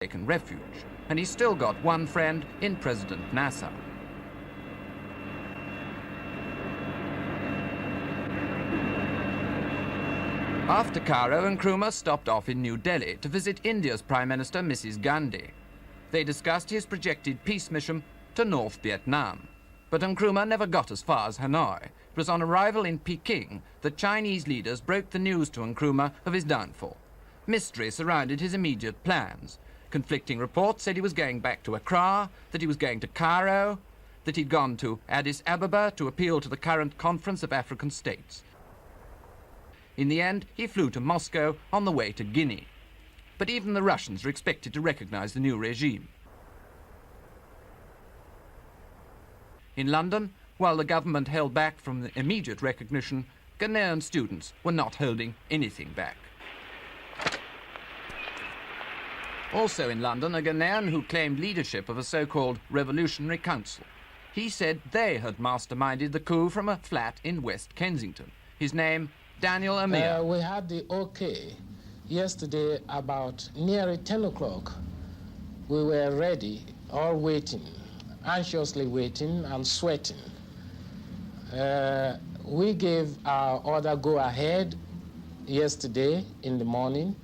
taken refuge, and he's still got one friend in President Nasser. After Cairo, Nkrumah stopped off in New Delhi to visit India's Prime Minister, Mrs. Gandhi. They discussed his projected peace mission to North Vietnam. But Nkrumah never got as far as Hanoi. It was on arrival in Peking that Chinese leaders broke the news to Nkrumah of his downfall. Mystery surrounded his immediate plans. Conflicting reports said he was going back to Ankrah, that he was going to Cairo, that he'd gone to Addis Ababa to appeal to the current Conference of African States. In the end, he flew to Moscow on the way to Guinea. But even the Russians are expected to recognize the new regime. In London, while the government held back from the immediate recognition, Ghanaian students were not holding anything back. Also in London, a Ghanaian who claimed leadership of a so-called Revolutionary Council. He said they had masterminded the coup from a flat in West Kensington. His name, Daniel Amir. We had the okay yesterday about nearly 10 o'clock. We were ready, all waiting, anxiously waiting and sweating. We gave our order go ahead yesterday in the morning.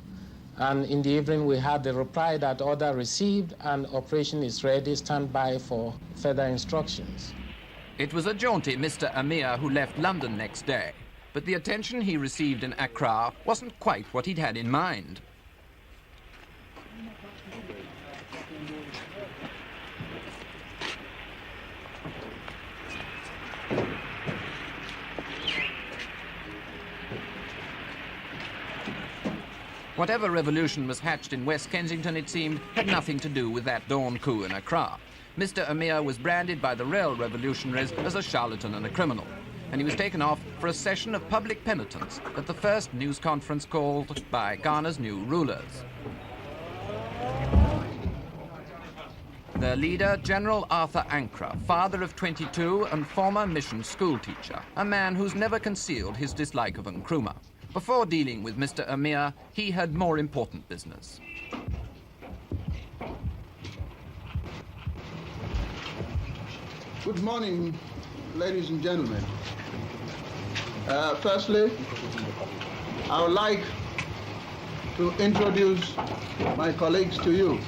And in the evening, we had the reply that order received and operation is ready, stand by for further instructions. It was a jaunty Mr. Amir who left London next day, but the attention he received in Ankrah wasn't quite what he'd had in mind. Whatever revolution was hatched in West Kensington, it seemed, had nothing to do with that dawn coup in Ankrah. Mr. Amir was branded by the real revolutionaries as a charlatan and a criminal, and he was taken off for a session of public penitence at the first news conference called by Ghana's new rulers. Their leader, General Arthur Ankrah, father of 22 and former mission schoolteacher, a man who's never concealed his dislike of Nkrumah. Before dealing with Mr. Amir, he had more important business. Good morning, ladies and gentlemen. Firstly, I would like to introduce my colleagues to you,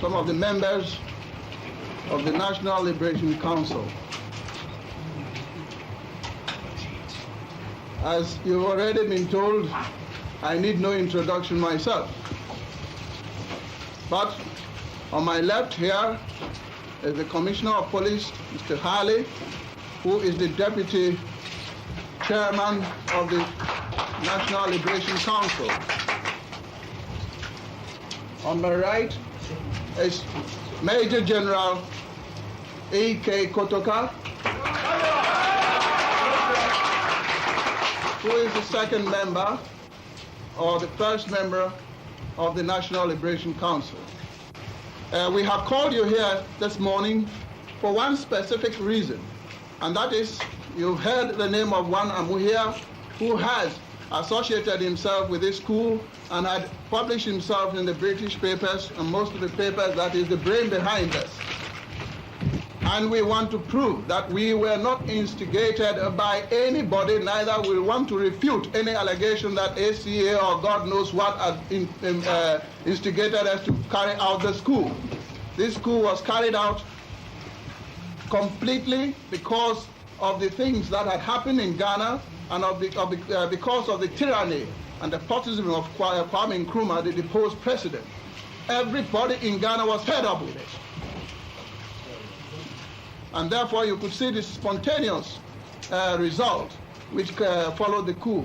some of the members of the National Liberation Council. As you've already been told, I need no introduction myself. But on my left here is the Commissioner of Police, Mr. Harley, who is the Deputy Chairman of the National Liberation Council. On my right is Major General E.K. Kotoka, who is the second member or the first member of the National Liberation Council. We have called you here this morning for one specific reason, and that is you've heard the name of one Amuhia who has associated himself with this coup and had published himself in the British papers and most of the papers that is the brain behind this. And we want to prove that we were not instigated by anybody, neither we want to refute any allegation that ACA or God knows what instigated us to carry out this coup. This coup was carried out completely because of the things that had happened in Ghana and because of the tyranny and the despotism of Kwame Nkrumah, the deposed president. Everybody in Ghana was fed up with it. And therefore you could see the spontaneous result which followed the coup.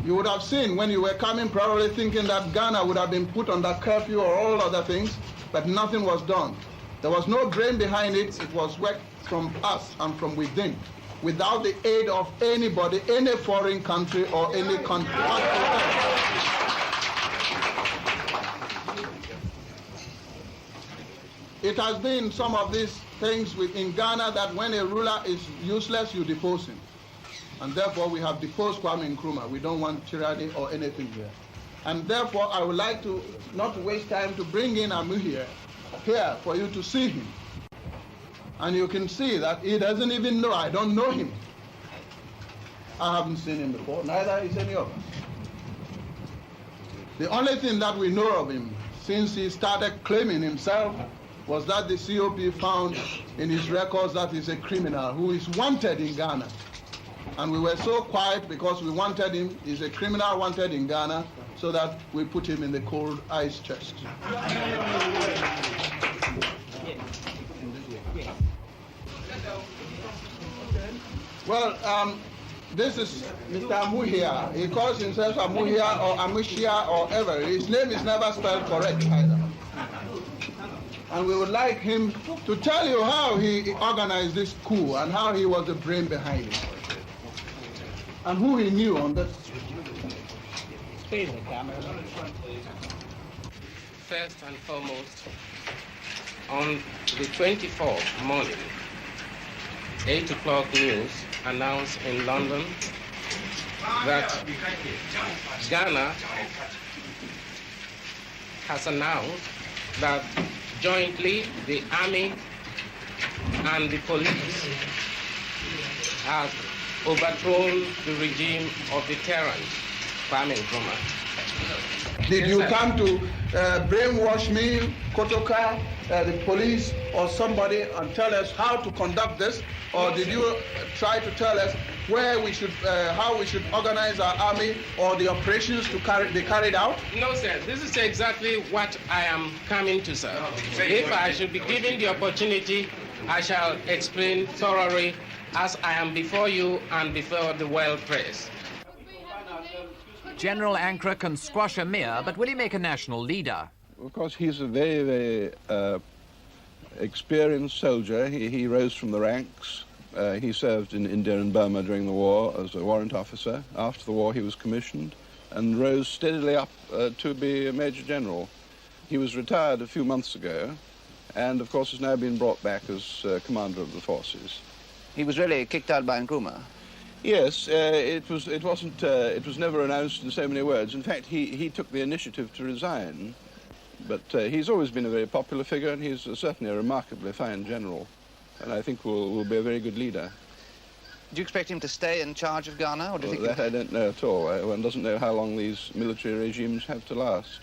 You would have seen when you were coming probably thinking that Ghana would have been put under curfew or all other things, but nothing was done. There was no brain behind it. It was work from us and from within, without the aid of anybody, any foreign country or any country. It has been some of these things in Ghana that when a ruler is useless, you depose him. And therefore, we have deposed Kwame Nkrumah. We don't want tyranny or anything here. And therefore, I would like to not waste time to bring in Amu here for you to see him. And you can see that he doesn't even know, I don't know him. I haven't seen him before, neither is any of us. The only thing that we know of him since he started claiming himself was that the COP found in his records that he's a criminal who is wanted in Ghana. And we were so quiet because we wanted him, he's a criminal wanted in Ghana, so that we put him in the cold ice chest. Well, this is Mr. Amuhia. He calls himself Amuhia or Amushia or ever. His name is never spelled correct either. And we would like him to tell you how he organized this coup and how he was the brain behind it. And who he knew on this. First and foremost, on the 24th morning, 8 o'clock news announced in London that Ghana has announced that jointly the army and the police have overthrown the regime of the tyrant, Anti-Nkrumah. Did you come to brainwash me, Kotoka, the police, or somebody, and tell us how to conduct this? Or did you try to tell us where we should, how we should organize our army or the operations to be carried out? No, sir. This is exactly what I am coming to, sir. If I should be given the opportunity, I shall explain thoroughly as I am before you and before the world press. General Ankrah can squash a Mir, but will he make a national leader? Of course, he's a very, very experienced soldier. He rose from the ranks. He served in India and Burma during the war as a warrant officer. After the war, he was commissioned and rose steadily up to be a major general. He was retired a few months ago and, of course, has now been brought back as commander of the forces. He was really kicked out by Nkrumah. Yes, it was never announced in so many words. In fact, he took the initiative to resign, but he's always been a very popular figure, and he's certainly a remarkably fine general, and I think will be a very good leader. Do you expect him to stay in charge of Ghana, or do you think that I don't know at all. One doesn't know how long these military regimes have to last.